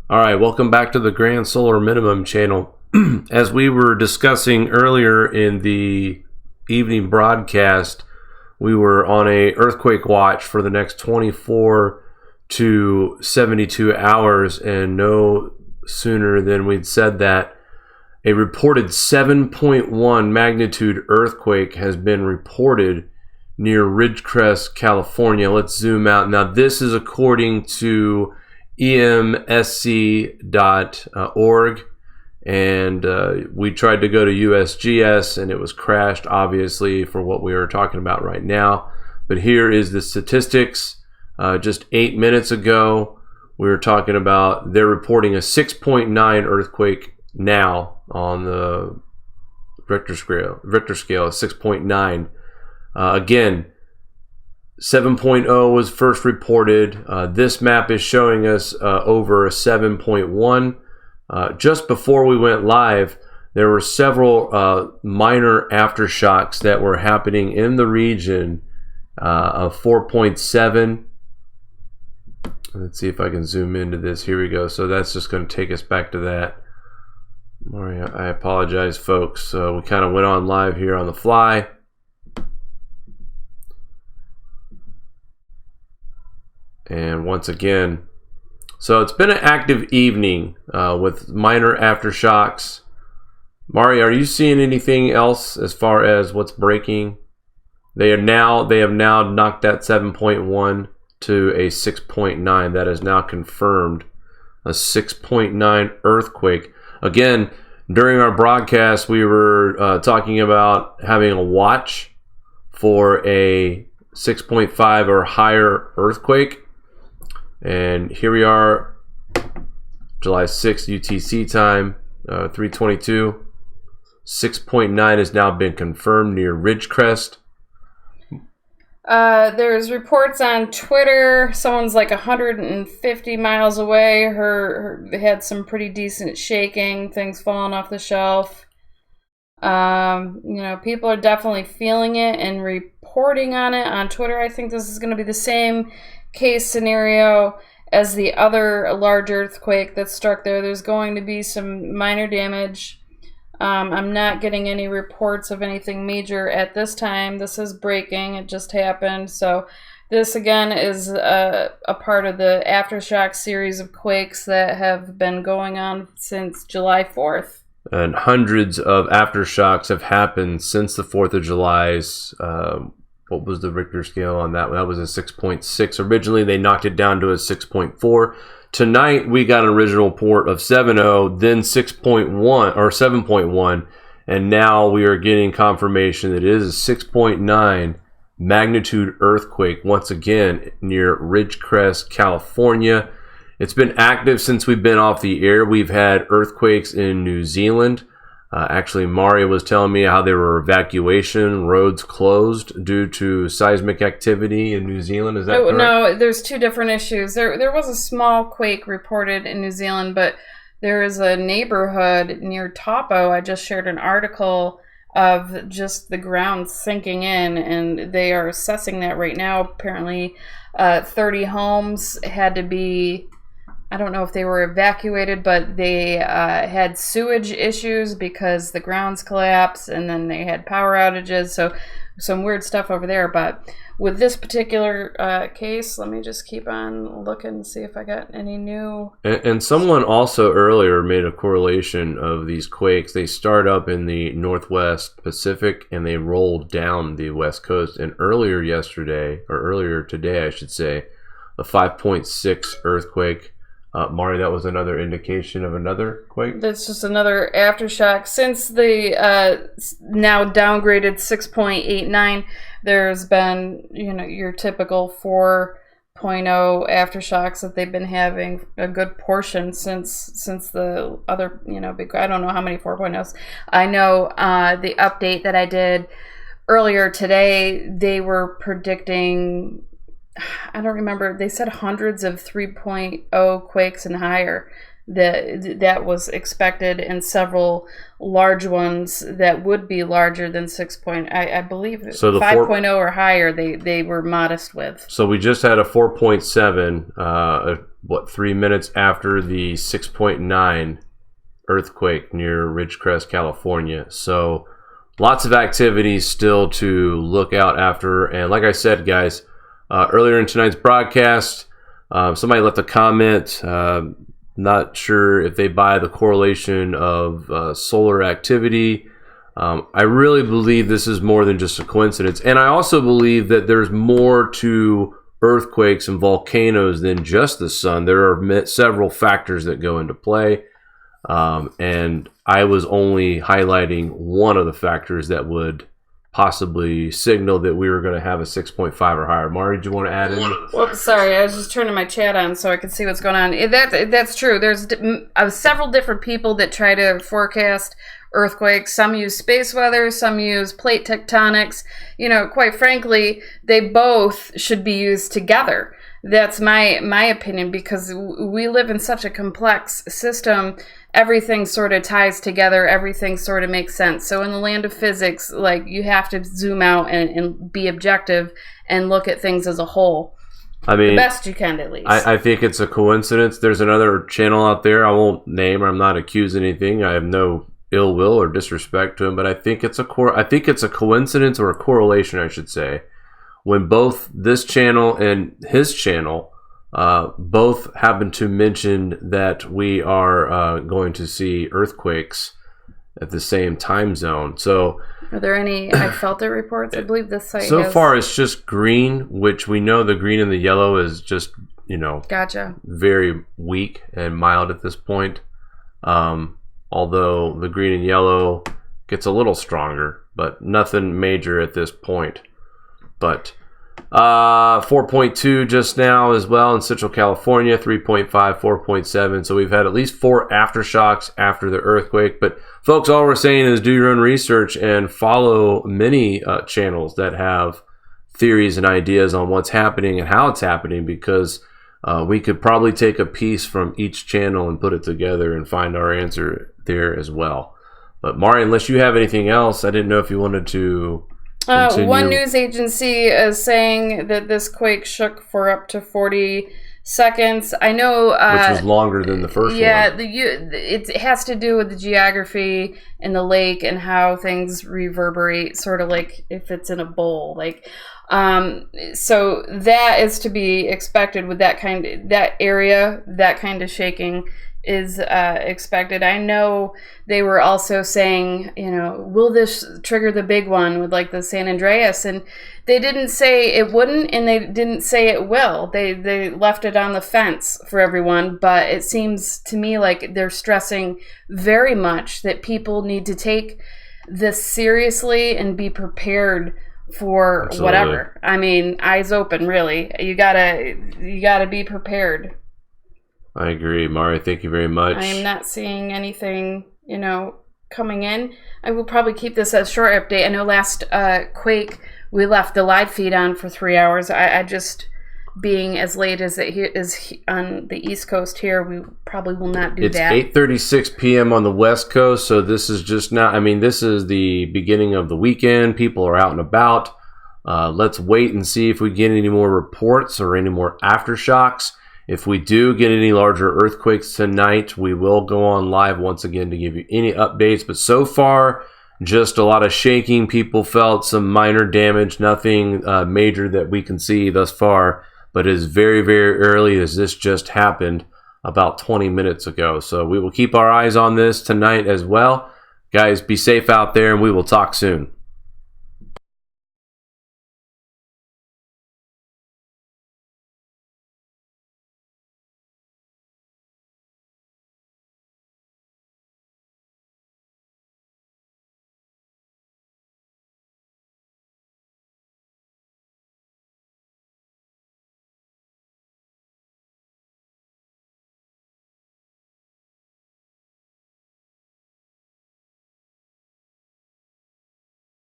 All right, welcome back to the Grand Solar Minimum channel. As we were discussing earlier in the evening broadcast, we were on a earthquake watch for the next 24 to 72 hours, and no sooner than we'd said that, a reported 7.1 magnitude earthquake has been reported near Ridgecrest, California. Let's zoom out. Now, this is according to emsc.org, and we tried to go to USGS and it was crashed, obviously, for what we are talking about right now. But here is the statistics. Just 8 minutes ago, we were talking about they're reporting a 6.9 earthquake now on the Richter scale, 6.9. Again, 7.0 was first reported. This map is showing us over a 7.1. Just before we went live, there were several minor aftershocks that were happening in the region of 4.7. Let's see if I can zoom into this. Here we go. So that's just going to take us back to that. I apologize, folks. We kind of went on live here on the fly. And once again, so it's been an active evening with minor aftershocks. Mari, are you seeing anything else as far as what's breaking? They have now knocked that 7.1 to a 6.9. That is now confirmed, a 6.9 earthquake. Again, during our broadcast, we were talking about having a watch for a 6.5 or higher earthquake. And here we are, July 6th UTC time, 3:22. 6.9 has now been confirmed near Ridgecrest. There's reports on Twitter. Someone's like 150 miles away. They had some pretty decent shaking, things falling off the shelf. People are definitely feeling it and reporting on it on Twitter. I think this is going to be the same case scenario as the other large earthquake that struck there. There's going to be some minor damage. I'm not getting any reports of anything major at this time. This is breaking. It just happened. So this, again, is a part of the aftershock series of quakes that have been going on since July 4th. And hundreds of aftershocks have happened since the 4th of July's. What was the Richter scale on that? That was a 6.6. Originally, they knocked it down to a 6.4. Tonight, we got an original report of 7.0, then 6.1 or 7.1, and now we are getting confirmation that it is a 6.9 magnitude earthquake, once again, near Ridgecrest, California. It's been active since we've been off the air. We've had earthquakes in New Zealand. Actually, Mario was telling me how there were evacuation, roads closed due to seismic activity in New Zealand. Is that correct? No, there's two different issues. There was a small quake reported in New Zealand, but there is a neighborhood near Taupo. I just shared an article of just the ground sinking in, and they are assessing that right now. Apparently, 30 homes had to be... I don't know if they were evacuated, but they had sewage issues because the grounds collapsed, and then they had power outages. So some weird stuff over there. But with this particular case, let me just keep on looking and see if I got any new. And someone also earlier made a correlation of these quakes. They start up in the Northwest Pacific and they roll down the West Coast. And earlier today, I should say, a 5.6 earthquake. Mari, that was another indication of another quake? That's just another aftershock. Since the now downgraded 6.89, there's been, your typical 4.0 aftershocks that they've been having a good portion since the other, I don't know how many 4.0s. I know the update that I did earlier today, they were predicting... I don't remember. They said hundreds of 3.0 quakes and higher. that was expected, and several large ones that would be larger than 6. I believe so 5.0 or higher they were modest with. So we just had a 4.7 3 minutes after the 6.9 earthquake near Ridgecrest, California. So lots of activities still to look out after. And like I said, guys, earlier in tonight's broadcast, somebody left a comment. Not sure if they buy the correlation of solar activity. I really believe this is more than just a coincidence. And I also believe that there's more to earthquakes and volcanoes than just the sun. There are several factors that go into play. And I was only highlighting one of the factors that would possibly signal that we were going to have a 6.5 or higher. Mari, do you want to add in? Whoops, sorry. I was just turning my chat on so I could see what's going on. That's true. There's several different people that try to forecast earthquakes. Some use space weather. Some use plate tectonics. You know, quite frankly, they both should be used together. That's my opinion, because we live in such a complex system. Everything sort of ties together. Everything sort of makes sense. So in the land of physics, like, you have to zoom out and be objective and look at things as a whole. I mean, the best you can, at least. I think it's a coincidence. There's another channel out there I won't name. I'm not accusing anything. I have no ill will or disrespect to him, but I think it's a coincidence, or a correlation, I should say, when both this channel and his channel both happen to mention that we are going to see earthquakes at the same time zone. So, are there any I felt it reports? I believe this site so far it's just green, which we know the green and the yellow is just, gotcha, very weak and mild at this point. Although the green and yellow gets a little stronger, but nothing major at this point. But 4.2 just now as well in Central California, 3.5, 4.7. So we've had at least 4 aftershocks after the earthquake. But folks, all we're saying is do your own research and follow many channels that have theories and ideas on what's happening and how it's happening, because we could probably take a piece from each channel and put it together and find our answer there as well. But Mari, unless you have anything else, I didn't know if you wanted to continue. One news agency is saying that this quake shook for up to 40 seconds. I know, which was longer than the first one. Yeah, it has to do with the geography in the lake and how things reverberate, sort of like if it's in a bowl. So that is to be expected with that area, that kind of shaking is expected. I know they were also saying, will this trigger the big one with like the San Andreas? And they didn't say it wouldn't, and they didn't say it will. They left it on the fence for everyone, but it seems to me like they're stressing very much that people need to take this seriously and be prepared for Absolutely. Whatever. I mean, eyes open, really. You gotta be prepared. I agree, Mari. Thank you very much. I am not seeing anything, coming in. I will probably keep this a short update. I know last quake we left the live feed on for 3 hours. I just, being as late as it is on the East Coast here, we probably will not do that. It's 8:36 p.m. on the West Coast, so this is just not. I mean, this is the beginning of the weekend. People are out and about. Let's wait and see if we get any more reports or any more aftershocks. If we do get any larger earthquakes tonight, we will go on live once again to give you any updates. But so far, just a lot of shaking. People felt some minor damage, nothing major that we can see thus far. But it is very, very early, as this just happened about 20 minutes ago. So we will keep our eyes on this tonight as well. Guys, be safe out there, and we will talk soon.